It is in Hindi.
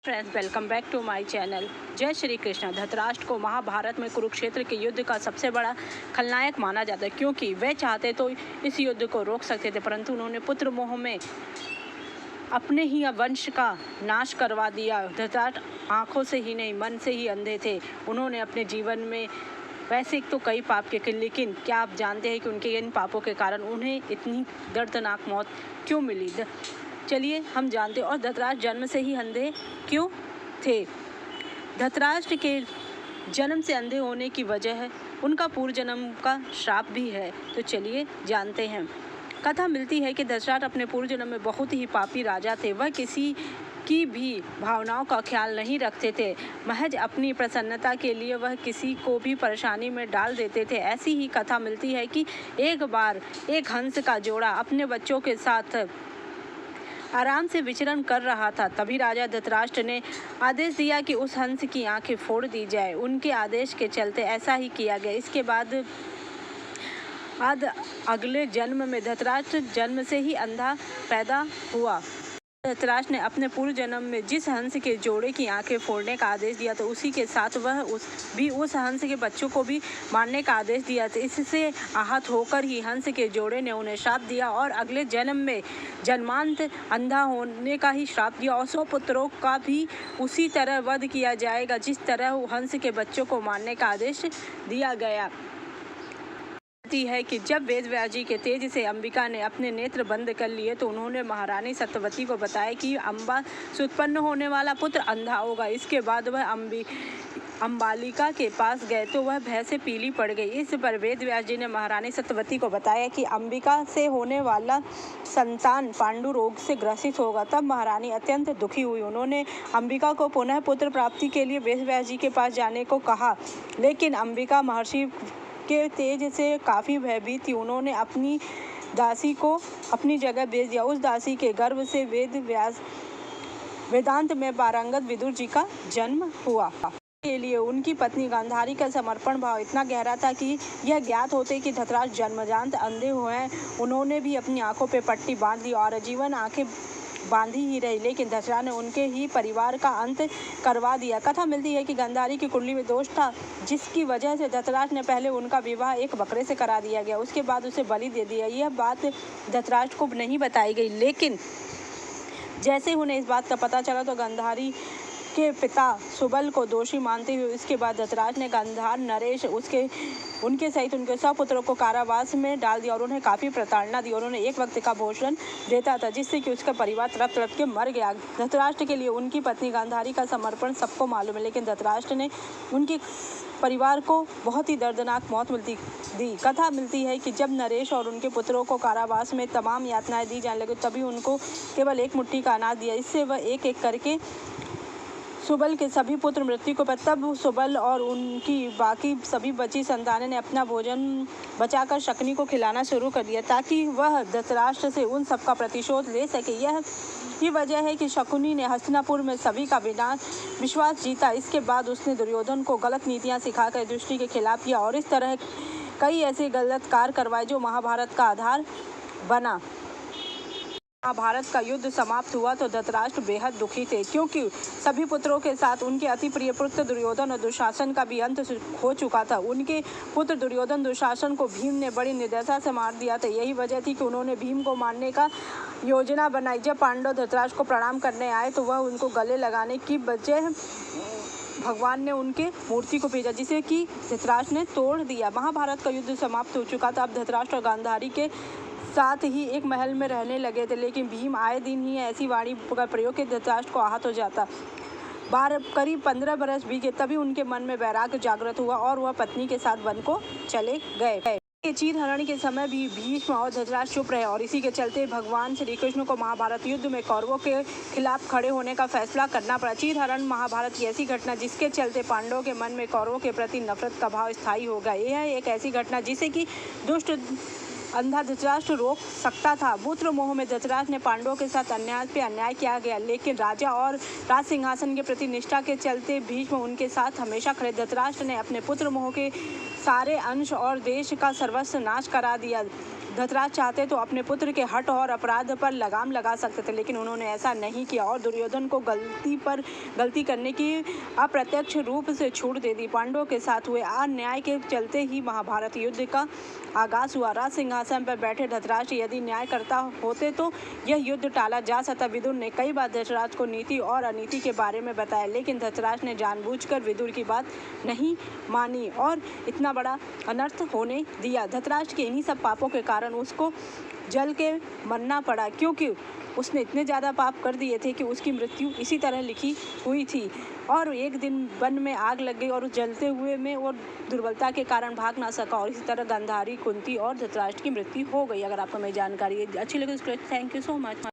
Friends, welcome back to my channel. जय श्री कृष्ण। धृतराष्ट्र को महाभारत में कुरुक्षेत्र के युद्ध का सबसे बड़ा खलनायक माना जाता है, क्योंकि वे चाहते तो इस युद्ध को रोक सकते थे, परंतु उन्होंने पुत्र मोह में अपने ही वंश का नाश करवा दिया। धृतराष्ट्र आंखों से ही नहीं, मन से ही अंधे थे। उन्होंने अपने जीवन में वैसे तो कई पाप किए, लेकिन क्या आप जानते हैं कि उनके इन पापों के कारण उन्हें इतनी दर्दनाक मौत क्यों मिली? चलिए हम जानते हैं। और धृतराष्ट्र जन्म से ही अंधे क्यों थे? धृतराष्ट्र के जन्म से अंधे होने की वजह है उनका पूर्व जन्म का श्राप भी है। तो चलिए जानते हैं। कथा मिलती है कि धृतराष्ट्र अपने पूर्व जन्म में बहुत ही पापी राजा थे। वह किसी की भी भावनाओं का ख्याल नहीं रखते थे। महज अपनी प्रसन्नता के लिए वह किसी को भी परेशानी में डाल देते थे। ऐसी ही कथा मिलती है कि एक बार एक हंस का जोड़ा अपने बच्चों के साथ आराम से विचरण कर रहा था। तभी राजा धृतराष्ट्र ने आदेश दिया कि उस हंस की आंखें फोड़ दी जाए। उनके आदेश के चलते ऐसा ही किया गया। इसके बाद अगले जन्म में धृतराष्ट्र जन्म से ही अंधा पैदा हुआ। धृतराष्ट्र ने अपने पूर्व जन्म में जिस हंस के जोड़े की आंखें फोड़ने का आदेश दिया था, उसी के साथ वह उस हंस के बच्चों को भी मारने का आदेश दिया था। इससे आहत होकर ही हंस के जोड़े ने उन्हें श्राप दिया और अगले जन्म में जन्मांत अंधा होने का ही श्राप दिया और 100 पुत्रों का भी उसी तरह वध किया जाएगा जिस तरह हंस के बच्चों को मारने का आदेश दिया गया है कि जब वेदव्यास जी के तेज से अंबिका ने अपने नेत्र बंद कर लिए तो उन्होंने महारानी सत्यवती को बताया कि अम्बा से उत्पन्न होने वाला पुत्र अंधा होगा। इसके बाद वह अम्बालिका के पास गए तो वह भय से पीली पड़ गई। इस पर वेदव्यास जी ने महारानी सत्यवती को बताया कि अंबिका से होने वाला संतान पांडु रोग से ग्रसित होगा। तब महारानी अत्यंत दुखी हुई। उन्होंने अंबिका को पुनः पुत्र प्राप्ति के लिए वेदव्यास जी के पास जाने को कहा, लेकिन अंबिका महर्षि के तेज से काफ़ी भयभीत थी। उन्होंने अपनी दासी को अपनी जगह भेज दिया। उस दासी के गर्भ से वेदांत में पारंगत विदुर जी का जन्म हुआ। के लिए उनकी पत्नी गांधारी का समर्पण भाव इतना गहरा था कि यह ज्ञात होते कि धृतराष्ट्र जन्मजात अंधे हुए हैं, उन्होंने भी अपनी आंखों पर पट्टी बांध दी और आजीवन आंखें बांधी ही रही, लेकिन धृतराष्ट्र ने उनके ही परिवार का अंत करवा दिया। कथा मिलती है कि गांधारी की कुंडली में दोष था, जिसकी वजह से धृतराष्ट्र ने पहले उनका विवाह एक बकरे से करा दिया गया, उसके बाद उसे बलि दे दिया। यह बात धृतराष्ट्र को नहीं बताई गई, लेकिन जैसे उन्हें इस बात का पता चला तो गांधारी के पिता सुबल को दोषी मानते हुए इसके बाद धृतराष्ट्र ने गांधार, नरेश उनके सहित उनके 100 पुत्रों को कारावास में डाल दिया और उन्हें काफ़ी प्रताड़ना दी और उन्हें एक वक्त का भोजन देता था, जिससे कि उसका परिवार तड़प तड़प के मर गया। धृतराष्ट्र के लिए उनकी पत्नी गांधारी का समर्पण सबको मालूम है, लेकिन धृतराष्ट्र ने उनके परिवार को बहुत ही दर्दनाक मौत दी। कथा मिलती है कि जब नरेश और उनके पुत्रों को कारावास में तमाम यातनाएं दी जाने लगी, तभी उनको केवल एक मुट्ठी का अनाज दिया। इससे वह एक एक करके सुबल के सभी पुत्र मृत्यु को पाए। तब सुबल और उनकी बाकी सभी बची संतानें ने अपना भोजन बचाकर शकुनी को खिलाना शुरू कर दिया, ताकि वह धृतराष्ट्र से उन सब का प्रतिशोध ले सके। यही वजह है कि शकुनी ने हस्तिनापुर में सभी का विश्वास जीता। इसके बाद उसने दुर्योधन को गलत नीतियाँ सिखाकर दृष्टि के खिलाफ किया और इस तरह कई ऐसे गलत कार्य करवाए जो महाभारत का आधार बना। महाभारत का युद्ध समाप्त हुआ तो धृतराष्ट्र बेहद दुखी थे, क्योंकि सभी पुत्रों के साथ उनके अति प्रिय पुत्र दुर्योधन और दुशासन का भी अंत हो चुका था। उनके पुत्र दुर्योधन दुशासन को भीम ने बड़ी निर्दयता से मार दिया था। यही वजह थी कि उन्होंने भीम को मारने का योजना बनाई। जब पांडव धृतराष्ट्र को प्रणाम करने आए तो वह उनको गले लगाने की बजाय भगवान ने उनके मूर्ति को भेजा, जिसे कि धृतराष्ट्र ने तोड़ दिया। महाभारत का युद्ध समाप्त हो चुका था। अब धृतराष्ट्र और गांधारी के साथ ही एक महल में रहने लगे थे, लेकिन भीम आए दिन ही ऐसी वाणी का प्रयोग के धृतराष्ट्र को आहत हो जाता। करीब 15 बरस बीते, तभी उनके मन में वैराग्य जागृत हुआ और वह पत्नी के साथ वन को चले गए। चीरहरण के समय भी भीष्म और धृतराष्ट्र चुप रहे और इसी के चलते भगवान श्री कृष्ण को महाभारत युद्ध में कौरवों के खिलाफ खड़े होने का फैसला करना पड़ा। चीरहरण महाभारत की ऐसी घटना जिसके चलते पांडवों के मन में कौरवों के प्रति नफरत का भाव स्थायी हो गया। यह एक ऐसी घटना जिसे कि दुष्ट अंधा धृतराष्ट्र रोक सकता था। पुत्र मोह में धृतराष्ट्र ने पांडवों के साथ अन्याय पे अन्याय किया गया, लेकिन राजा और राज सिंहासन के प्रति निष्ठा के चलते भीष्म उनके साथ हमेशा खड़े। धृतराष्ट्र ने अपने पुत्र मोह के सारे अंश और देश का सर्वस्व नाश करा दिया। धृतराष्ट्र चाहते तो अपने पुत्र के हठ और अपराध पर लगाम लगा सकते थे, लेकिन उन्होंने ऐसा नहीं किया और दुर्योधन को गलती करने की अप्रत्यक्ष रूप से छूट दे दी। पांडवों के साथ हुए अन्याय के चलते ही महाभारत युद्ध का आगाज हुआ। राज सिंहासन पर बैठे धृतराष्ट्र यदि न्याय करता होते तो यह युद्ध टाला जा सकता। विदुर ने कई बार धृतराष्ट्र को नीति और अनीति के बारे में बताया, लेकिन धृतराष्ट्र ने जानबूझकर विदुर की बात नहीं मानी और इतना बड़ा अनर्थ होने दिया। धृतराष्ट्र के इन्हीं सब पापों के कारण उसको जल के मरना पड़ा, क्योंकि उसने इतने ज़्यादा पाप कर दिए थे कि उसकी मृत्यु इसी तरह लिखी हुई थी। और एक दिन वन में आग लग गई और उस जलते हुए में और दुर्बलता के कारण भाग ना सका और इसी तरह गांधारी, कुंती और धृतराष्ट्र की मृत्यु हो गई। अगर आपको मेरी जानकारी अच्छी लगी तो थैंक यू सो मच।